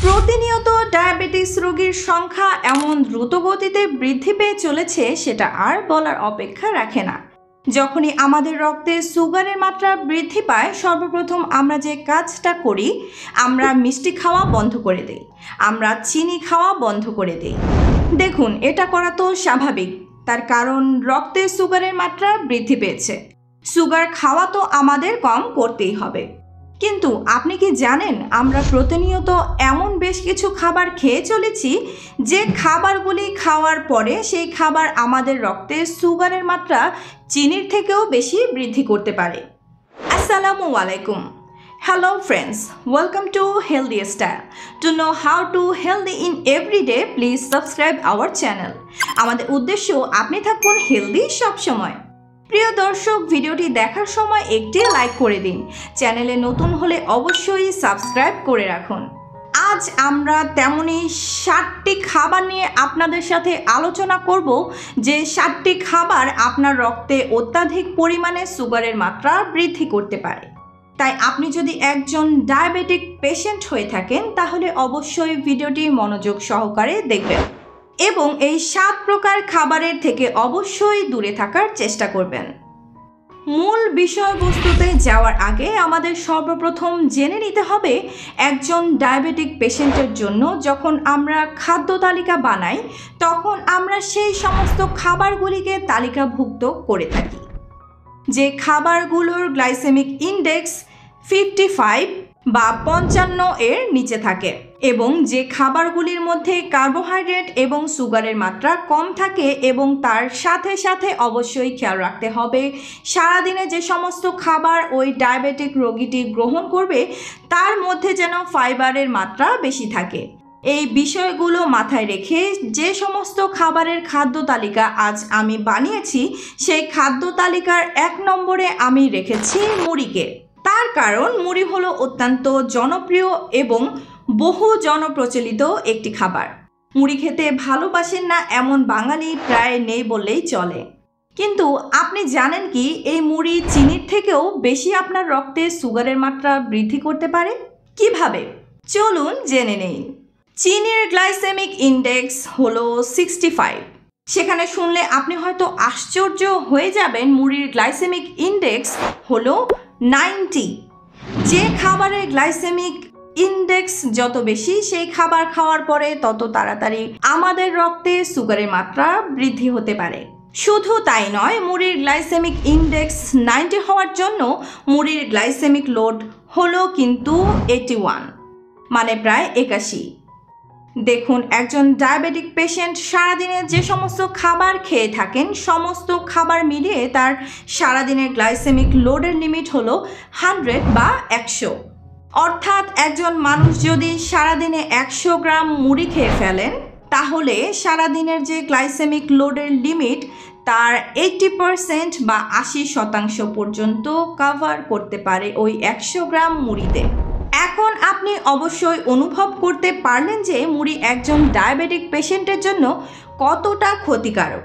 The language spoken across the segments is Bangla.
প্রতিনিয়ত ডায়াবেটিস রোগীর সংখ্যা এমন দ্রুতগতিতে বৃদ্ধি পেয়ে চলেছে সেটা আর বলার অপেক্ষা রাখে না। যখনই আমাদের রক্তে সুগারের মাত্রা বৃদ্ধি পায়, সর্বপ্রথম আমরা যে কাজটা করি, আমরা মিষ্টি খাওয়া বন্ধ করে দিই, আমরা চিনি খাওয়া বন্ধ করে দিই। দেখুন, এটা করা তো স্বাভাবিক, তার কারণ রক্তে সুগারের মাত্রা বৃদ্ধি পেয়েছে। সুগার খাওয়া তো আমাদের কম করতেই হবে। কিন্তু আপনি কি জানেন, আমরা প্রতিনিয়ত এমন বেশ কিছু খাবার খেয়ে চলেছি যে খাবারগুলি খাওয়ার পরে সেই খাবার আমাদের রক্তে সুগারের মাত্রা চিনির থেকেও বেশি বৃদ্ধি করতে পারে। আসসালামু আলাইকুম। Hello friends, welcome to Healthy Style. To know how to healthy in every day, please subscribe our channel. আমাদের উদ্দেশ্য আপনি থাকুন হেলদি সব সময়। প্রিয় দর্শক, ভিডিওটি দেখার সময় একটি লাইক করে দিন। চ্যানেলে নতুন হলে অবশ্যই সাবস্ক্রাইব করে রাখুন। আজ আমরা তেমনই 7টি খাবার নিয়ে আপনাদের সাথে আলোচনা করব, যে 7টি খাবার আপনার রক্তে অত্যাধিক পরিমাণে সুগারের মাত্রা বৃদ্ধি করতে পারে। তাই আপনি যদি একজন ডায়াবেটিক পেশেন্ট হয়ে থাকেন, তাহলে অবশ্যই ভিডিওটি মনোযোগ সহকারে দেখবেন এবং এই 7 প্রকার খাবারের থেকে অবশ্যই দূরে থাকার চেষ্টা করবেন। মূল বিষয়বস্তুতে যাওয়ার আগে আমাদের সর্বপ্রথম জেনে নিতে হবে, একজন ডায়াবেটিক পেশেন্টের জন্য যখন আমরা খাদ্য তালিকা বানাই, তখন আমরা সেই সমস্ত খাবারগুলিকে তালিকাভুক্ত করে থাকি যে খাবারগুলোর গ্লাইসেমিক ইন্ডেক্স 55 বা 55 এর নিচে থাকে, এবং যে খাবারগুলির মধ্যে কার্বোহাইড্রেট এবং সুগারের মাত্রা কম থাকে। এবং তার সাথে সাথে অবশ্যই খেয়াল রাখতে হবে, সারাদিনে যে সমস্ত খাবার ওই ডায়াবেটিক রোগীটি গ্রহণ করবে তার মধ্যে যেন ফাইবারের মাত্রা বেশি থাকে। এই বিষয়গুলো মাথায় রেখে যে সমস্ত খাবারের খাদ্য তালিকা আজ আমি বানিয়েছি, সেই খাদ্য তালিকার 1 নম্বরে আমি রেখেছি মুড়িকে। তার কারণ মুড়ি হলো অত্যন্ত জনপ্রিয় এবং বহু জনপ্রচলিত একটি খাবার। মুড়ি খেতে ভালোবাসেন না এমন বাঙালি প্রায় নেই বললেই চলে। কিন্তু আপনি জানেন কি, এই মুড়ি চিনির থেকেও বেশি আপনার রক্তে সুগারের মাত্রা বৃদ্ধি করতে পারে? কিভাবে? চলুন জেনে নেই। চিনির গ্লাইসেমিক ইন্ডেক্স হলো 65। সেখানে শুনলে আপনি হয়তো আশ্চর্য হয়ে যাবেন, মুড়ির গ্লাইসেমিক ইন্ডেক্স হলো 90। যে খাবারের গ্লাইসেমিক ইন্ডেক্স যত বেশি, সেই খাবার খাওয়ার পরে তত তাড়াতাড়ি আমাদের রক্তে সুগারের মাত্রা বৃদ্ধি হতে পারে। শুধু তাই নয়, মুড়ির গ্লাইসেমিক ইন্ডেক্স 90 হওয়ার জন্য মুড়ির গ্লাইসেমিক লোড হলো কিন্তু 81, মানে প্রায় 81। দেখুন, একজন ডায়াবেটিক পেশেন্ট সারাদিনে যে সমস্ত খাবার খেয়ে থাকেন, সমস্ত খাবার মিলিয়ে তার সারাদিনের গ্লাইসেমিক লোডের লিমিট হলো 100 বা 100। অর্থাৎ একজন মানুষ যদি সারাদিনে 100 গ্রাম মুড়ি খেয়ে ফেলেন, তাহলে সারাদিনের যে গ্লাইসেমিক লোডের লিমিট তার 80% বা 80% পর্যন্ত কভার করতে পারে ওই 100 গ্রাম মুড়িতে। এখন আপনি অবশ্যই অনুভব করতে পারলেন যে মুড়ি একজন ডায়াবেটিক পেশেন্টের জন্য কতটা ক্ষতিকারক।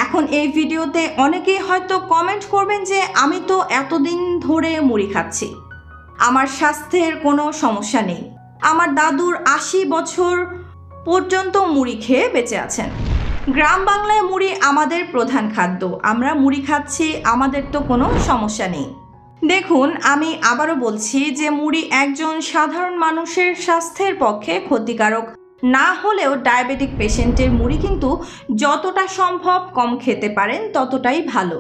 এখন এই ভিডিওতে অনেকেই হয়তো কমেন্ট করবেন যে আমি তো এতদিন ধরে মুড়ি খাচ্ছি, আমার স্বাস্থ্যের কোনো সমস্যা নেই, আমার দাদুর 80 বছর পর্যন্ত মুড়ি খেয়ে বেঁচে আছেন। গ্রাম বাংলায় মুড়ি আমাদের প্রধান খাদ্য, আমরা মুড়ি খাচ্ছি, আমাদের তো কোনো সমস্যা নেই। দেখুন, আমি আবারও বলছি যে মুড়ি একজন সাধারণ মানুষের স্বাস্থ্যের পক্ষে ক্ষতিকারক না হলেও ডায়াবেটিক পেশেন্টের মুড়ি কিন্তু যতটা সম্ভব কম খেতে পারেন ততটাই ভালো।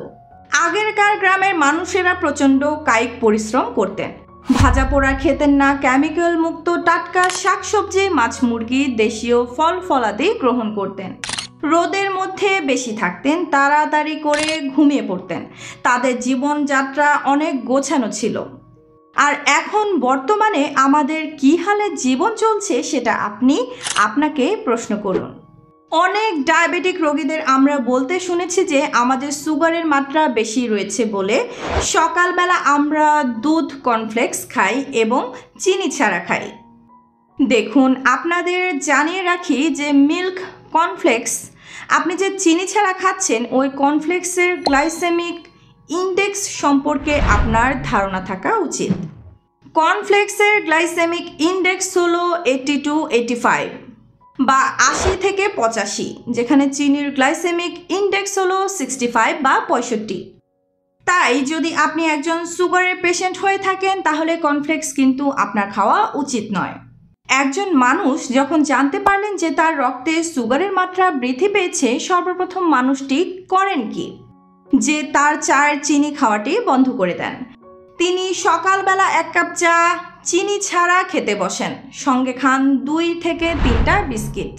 আগেরকার গ্রামের মানুষেরা প্রচণ্ড কায়িক পরিশ্রম করতেন, ভাজা পোড়া খেতেন না, কেমিক্যাল মুক্ত টাটকা শাকসবজি, মাছ, মুরগি, দেশীয় ফল ফলাদি গ্রহণ করতেন, রোদের মধ্যে বেশি থাকতেন, তাড়াতাড়ি করে ঘুমিয়ে পড়তেন। তাদের জীবনযাত্রা অনেক গোছানো ছিল। আর এখন বর্তমানে আমাদের কী হালে জীবন চলছে সেটা আপনাকে প্রশ্ন করুন। অনেক ডায়াবেটিক রোগীদের আমরা বলতে শুনেছি যে আমাদের সুগারের মাত্রা বেশি রয়েছে বলে সকালবেলা আমরা দুধ কর্নফ্লেক্স খাই এবং চিনি ছাড়া খাই। দেখুন, আপনাদের জানিয়ে রাখি যে মিল্ক কর্নফ্লেক্স, আপনি যে চিনি ছাড়া খাচ্ছেন, ওই কর্নফ্লেক্সের গ্লাইসেমিক ইন্ডেক্স সম্পর্কে আপনার ধারণা থাকা উচিত। কর্নফ্লেক্সের গ্লাইসেমিক ইন্ডেক্স হলো 80-85 বা 80 থেকে 85, যেখানে চিনির গ্লাইসেমিক ইন্ডেক্স হলো 65 বা 65। তাই যদি আপনি একজন সুগারের পেশেন্ট হয়ে থাকেন তাহলে কর্নফ্লেক্স কিন্তু আপনার খাওয়া উচিত নয়। একজন মানুষ যখন জানতে পারলেন যে তার রক্তে সুগারের মাত্রা বৃদ্ধি পেয়েছে, সর্বপ্রথম মানুষটি করেন কি? যে তার চায়ের চিনি খাওয়াটি বন্ধ করে দেন। তিনি সকালবেলা 1 কাপ চা চিনি ছাড়া খেতে বসেন, সঙ্গে খান 2 থেকে 3টা বিস্কিট।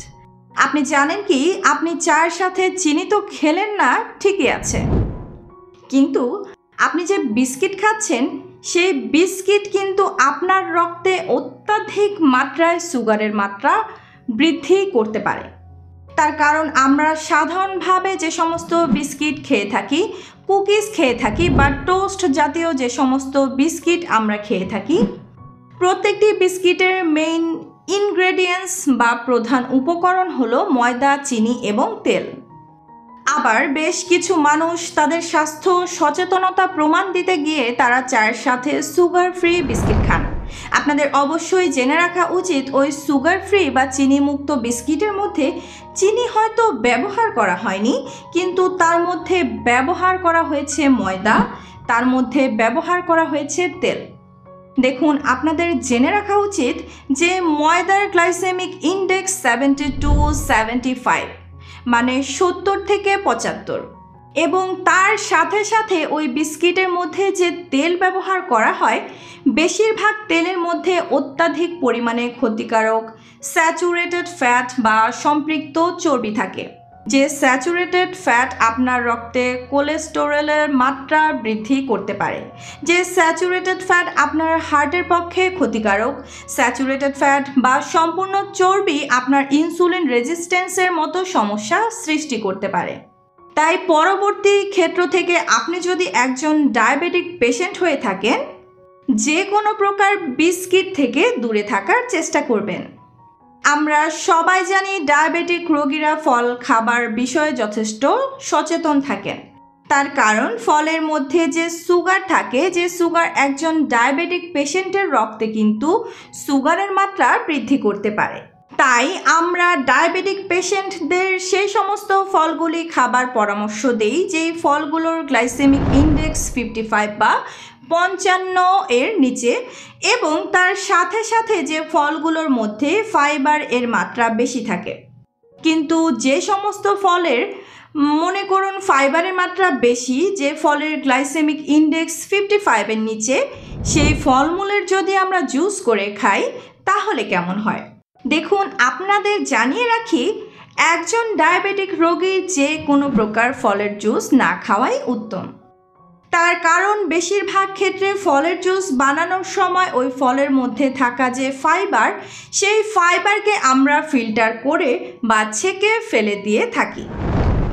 আপনি জানেন কি, আপনি চায়ের সাথে চিনি তো খেলেন না, ঠিকই আছে, কিন্তু আপনি যে বিস্কিট খাচ্ছেন সেই বিস্কিট কিন্তু আপনার রক্তে অত্যাধিক মাত্রায় সুগারের মাত্রা বৃদ্ধি করতে পারে। তার কারণ আমরা সাধারণভাবে যে সমস্ত বিস্কিট খেয়ে থাকি, কুকিজ খেয়ে থাকি বা টোস্ট জাতীয় যে সমস্ত বিস্কিট আমরা খেয়ে থাকি, প্রত্যেকটি বিস্কিটের মেইন ইনগ্রেডিয়েন্টস বা প্রধান উপকরণ হলো ময়দা, চিনি এবং তেল। আবার বেশ কিছু মানুষ তাদের স্বাস্থ্য সচেতনতা প্রমাণ দিতে গিয়ে তারা চায়ের সাথে সুগার ফ্রি বিস্কিট খান। আপনাদের অবশ্যই জেনে রাখা উচিত ওই সুগার ফ্রি বা চিনি মুক্ত বিস্কিটের মধ্যে চিনি হয়তো ব্যবহার করা হয়নি, কিন্তু তার মধ্যে ব্যবহার করা হয়েছে ময়দা, তার মধ্যে ব্যবহার করা হয়েছে তেল। দেখুন, আপনাদের জেনে রাখা উচিত যে ময়দার গ্লাইসেমিক ইন্ডেক্স 70-75, মানে 70 থেকে 75, এবং তার সাথে সাথে ওই বিস্কিটের মধ্যে যে তেল ব্যবহার করা হয়, বেশিরভাগ তেলের মধ্যে অত্যাধিক পরিমাণে ক্ষতিকারক স্যাচুরেটেড ফ্যাট বা সম্পৃক্ত চর্বি থাকে। যে স্যাচুরেটেড ফ্যাট আপনার রক্তে কোলেস্টেরলের মাত্রা বৃদ্ধি করতে পারে। যে স্যাচুরেটেড ফ্যাট আপনার হার্টের পক্ষে ক্ষতিকারক। স্যাচুরেটেড ফ্যাট বা সম্পূর্ণ চর্বি আপনার ইনসুলিন রেজিস্ট্যান্সের মতো সমস্যা সৃষ্টি করতে পারে। তাই পরবর্তী ক্ষেত্র থেকে আপনি যদি একজন ডায়াবেটিক পেশেন্ট হয়ে থাকেন, যে কোনো প্রকার বিস্কিট থেকে দূরে থাকার চেষ্টা করবেন। আমরা সবাই জানি ডায়াবেটিক রোগীরা ফল খাবার বিষয়ে যথেষ্ট সচেতন থাকেন। তার কারণ ফলের মধ্যে যে সুগার থাকে, যে সুগার একজন ডায়াবেটিক পেশেন্টের রক্তে কিন্তু সুগারের মাত্রা বৃদ্ধি করতে পারে। তাই আমরা ডায়াবেটিক পেশেন্টদের সেই সমস্ত ফলগুলি খাবার পরামর্শ দেই যেই ফলগুলোর গ্লাইসেমিক ইন্ডেক্স 55 বা 55 এর নিচে, এবং তার সাথে সাথে যে ফলগুলোর মধ্যে ফাইবার এর মাত্রা বেশি থাকে। কিন্তু যে সমস্ত ফলের মনে করুন ফাইবারের মাত্রা বেশি, যে ফলের গ্লাইসেমিক ইন্ডেক্স 55 এর নিচে, সেই ফলমূলের যদি আমরা জুস করে খাই তাহলে কেমন হয়? দেখুন, আপনাদের জানিয়ে রাখি, একজন ডায়াবেটিক রোগীর যে কোনো প্রকার ফলের জুস না খাওয়াই উত্তম। তার কারণ বেশিরভাগ ক্ষেত্রে ফলের জুস বানানোর সময় ওই ফলের মধ্যে থাকা যে ফাইবার, সেই ফাইবারকে আমরা ফিল্টার করে বা ছেঁকে ফেলে দিয়ে থাকি।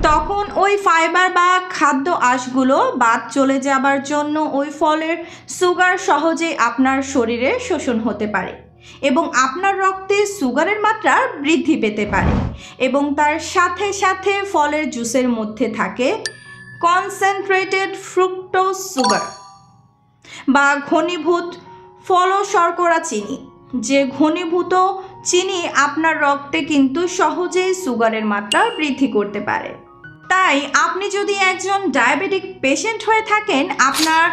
তখন ওই ফাইবার বা খাদ্য আঁশগুলো বাদ চলে যাবার জন্য ওই ফলের সুগার সহজেই আপনার শরীরে শোষণ হতে পারে এবং আপনার রক্তে সুগারের মাত্রা বৃদ্ধি পেতে পারে। এবং তার সাথে সাথে ফলের জুসের মধ্যে থাকে কনসেন্ট্রেটেড ফ্রুক্টোজ সুগার বা ঘনীভূত ফল শর্করা চিনি। যে ঘনীভূত চিনি আপনার রক্তে কিন্তু সহজেই সুগারের মাত্রা বৃদ্ধি করতে পারে। তাই আপনি যদি একজন ডায়াবেটিক পেশেন্ট হয়ে থাকেন, আপনার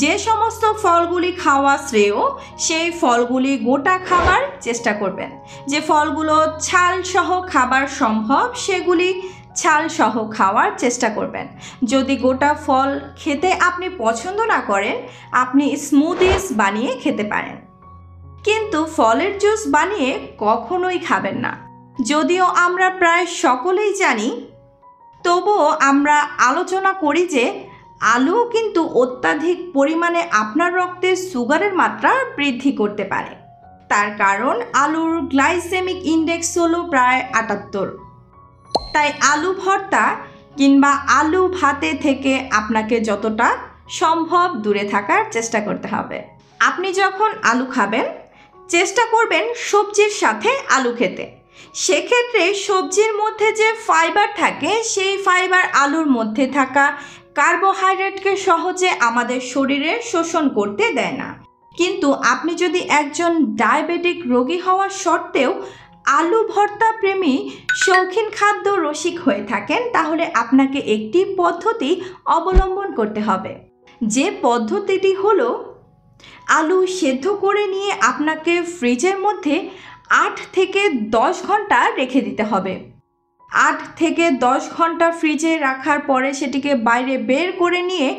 যে সমস্ত ফলগুলি খাওয়া শ্রেয় সেই ফলগুলি গোটা খাবার চেষ্টা করবেন। যে ফলগুলো ছাল সহ খাবার সম্ভব সেগুলি ছাল সহ খাওয়ার চেষ্টা করবেন। যদি গোটা ফল খেতে আপনি পছন্দ না করেন, আপনি স্মুদিস বানিয়ে খেতে পারেন, কিন্তু ফলের জুস বানিয়ে কখনোই খাবেন না। যদিও আমরা প্রায় সকলেই জানি, তবুও আমরা আলোচনা করি যে আলু কিন্তু অত্যাধিক পরিমাণে আপনার রক্তে সুগারের মাত্রা বৃদ্ধি করতে পারে। তার কারণ আলুর গ্লাইসেমিক ইন্ডেক্স হলো প্রায় 78। তাই আলু ভর্তা কিংবা আলু ভাতে থেকে আপনাকে যতটা সম্ভব দূরে থাকার চেষ্টা করতে হবে। আপনি যখন আলু খাবেন, চেষ্টা করবেন সবজির সাথে আলু খেতে। সেক্ষেত্রে সবজির মধ্যে যে ফাইবার থাকে, সেই ফাইবার আলুর মধ্যে থাকা কার্বোহাইড্রেটকে সহজে আমাদের শরীরে শোষণ করতে দেয় না কিন্তু আপনি যদি একজন ডায়াবেটিক রোগী হওয়া সত্ত্বেও আলু ভর্তা প্রেমী শৌখিন খাদ্য রসিক হয়ে থাকেন, তাহলে আপনাকে একটি পদ্ধতি অবলম্বন করতে হবে। যে পদ্ধতিটি হলো, আলু সেদ্ধ করে নিয়ে আপনাকে ফ্রিজের মধ্যে 8 থেকে 10 ঘন্টা রেখে দিতে হবে। 8 থেকে 10 ঘন্টা ফ্রিজে রাখার পরে সেটিকে বাইরে বের করে নিয়ে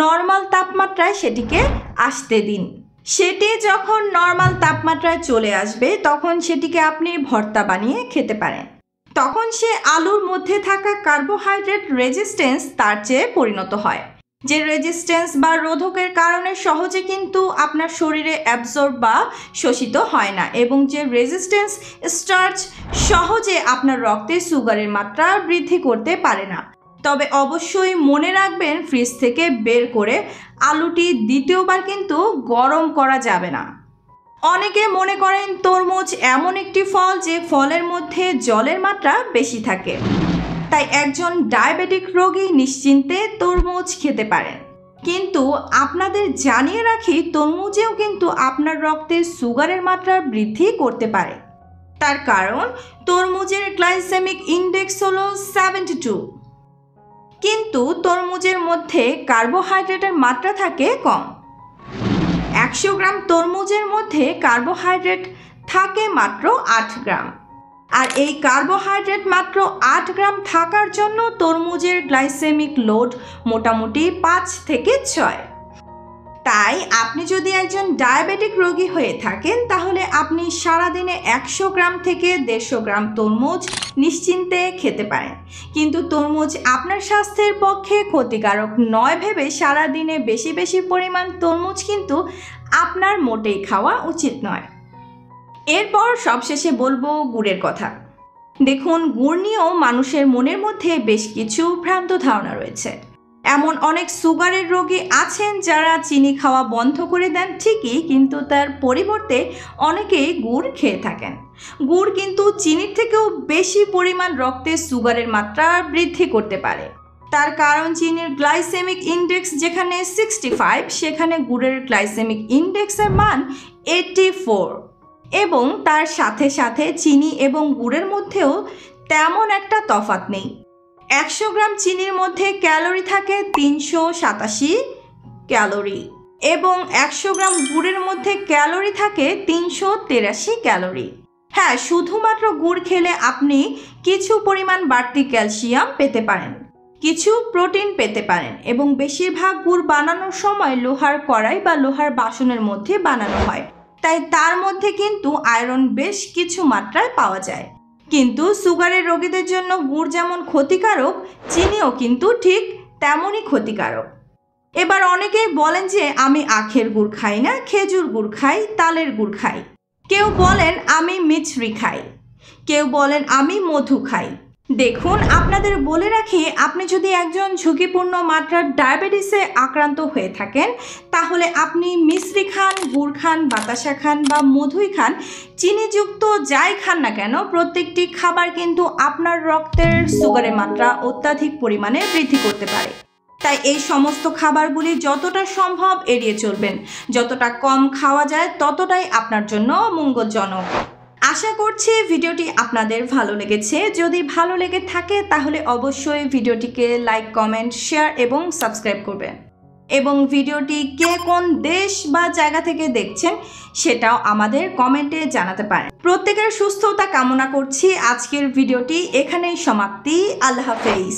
নর্মাল তাপমাত্রায় সেটিকে আসতে দিন। সেটি যখন নর্মাল তাপমাত্রায় চলে আসবে তখন সেটিকে আপনি ভর্তা বানিয়ে খেতে পারেন। তখন সে আলুর মধ্যে থাকা কার্বোহাইড্রেট রেজিস্ট্যান্স তার চেয়ে পরিণত হয়, যে রেজিস্ট্যান্স বা রোধকের কারণে সহজে কিন্তু আপনার শরীরে অ্যাবজর্ব বা শোষিত হয় না, এবং যে রেজিস্ট্যান্স স্টার্চ সহজে আপনার রক্তে সুগারের মাত্রা বৃদ্ধি করতে পারে না। তবে অবশ্যই মনে রাখবেন, ফ্রিজ থেকে বের করে আলুটি দ্বিতীয়বার কিন্তু গরম করা যাবে না। অনেকে মনে করেন তরমুজ এমন একটি ফল যে ফলের মধ্যে জলের মাত্রা বেশি থাকে, তাই একজন ডায়াবেটিক রোগী নিশ্চিন্তে তরমুজ খেতে পারেন। কিন্তু আপনাদের জানিয়ে রাখি, তরমুজেও কিন্তু আপনার রক্তে সুগারের মাত্রা বৃদ্ধি করতে পারে। তার কারণ তরমুজের গ্লাইসেমিক ইন্ডেক্স হলো 72, কিন্তু তরমুজের মধ্যে কার্বোহাইড্রেটের মাত্রা থাকে কম। 100 গ্রাম তরমুজের মধ্যে কার্বোহাইড্রেট থাকে মাত্র 8 গ্রাম, আর এই কার্বোহাইড্রেট মাত্র 8 গ্রাম থাকার জন্য তরমুজের গ্লাইসেমিক লোড মোটামুটি 5 থেকে 6। তাই আপনি যদি একজন ডায়াবেটিক রোগী হয়ে থাকেন, তাহলে আপনি সারাদিনে 100 গ্রাম থেকে 150 গ্রাম তরমুজ নিশ্চিন্তে খেতে পারেন। কিন্তু তরমুজ আপনার স্বাস্থ্যের পক্ষে ক্ষতিকারক নয় ভেবে সারাদিনে বেশি বেশি পরিমাণ তরমুজ কিন্তু আপনার মোটেই খাওয়া উচিত নয়। এরপর সবশেষে বলবো গুড়ের কথা। দেখুন, গুড় নিয়েও মানুষের মনের মধ্যে বেশ কিছু ভ্রান্ত ধারণা রয়েছে। এমন অনেক সুগারের রোগী আছেন যারা চিনি খাওয়া বন্ধ করে দেন ঠিকই, কিন্তু তার পরিবর্তে অনেকেই গুড় খেয়ে থাকেন। গুড় কিন্তু চিনির থেকেও বেশি পরিমাণ রক্তে সুগারের মাত্রা বৃদ্ধি করতে পারে। তার কারণ চিনির গ্লাইসেমিক ইন্ডেক্স যেখানে 65, সেখানে গুড়ের গ্লাইসেমিক ইন্ডেক্সের মান 84, এবং তার সাথে সাথে চিনি এবং গুড়ের মধ্যেও তেমন একটা তফাৎ নেই। 100 গ্রাম চিনির মধ্যে ক্যালোরি থাকে 387 ক্যালোরি, এবং 100 গ্রাম গুড়ের মধ্যে ক্যালোরি থাকে 383 ক্যালোরি। হ্যাঁ, শুধুমাত্র গুড় খেলে আপনি কিছু পরিমাণ বাড়তি ক্যালসিয়াম পেতে পারেন, কিছু প্রোটিন পেতে পারেন, এবং বেশিরভাগ গুড় বানানোর সময় লোহার কড়াই বা লোহার বাসনের মধ্যে বানানো হয়, তাই তার মধ্যে কিন্তু আয়রন বেশ কিছু মাত্রায় পাওয়া যায়। কিন্তু সুগারের রোগীদের জন্য গুড় যেমন ক্ষতিকারক, চিনিও কিন্তু ঠিক তেমনই ক্ষতিকারক। এবার অনেকেই বলেন যে আমি আখের গুড় খাই না, খেজুর গুড় খাই, তালের গুড় খাই। কেউ বলেন আমি মিছরি খাই, কেউ বলেন আমি মধু খাই। দেখুন, আপনাদের বলে রাখি, আপনি যদি একজন ঝুঁকিপূর্ণ মাত্রার ডায়াবেটিসে আক্রান্ত হয়ে থাকেন, তাহলে আপনি মিছরি খান, গুড় খান, বাতাসা খান বা মধুই খান, চিনিযুক্ত যাই খান না কেন, প্রত্যেকটি খাবার কিন্তু আপনার রক্তের সুগারের মাত্রা অত্যাধিক পরিমাণে বৃদ্ধি করতে পারে। তাই এই সমস্ত খাবারগুলি যতটা সম্ভব এড়িয়ে চলবেন। যতটা কম খাওয়া যায় ততটাই আপনার জন্য মঙ্গলজনক। আশা করছি ভিডিওটি আপনাদের ভালো লেগেছে। যদি ভালো লেগে থাকে তাহলে অবশ্যই ভিডিওটিকে লাইক, কমেন্ট, শেয়ার এবং সাবস্ক্রাইব করবেন, এবং ভিডিওটি কে কোন দেশ বা জায়গা থেকে দেখছেন সেটাও আমাদের কমেন্টে জানাতে পারেন। প্রত্যেকের সুস্থতা কামনা করছি। আজকের ভিডিওটি এখানেই সমাপ্তি। আল্লাহ হাফেজ।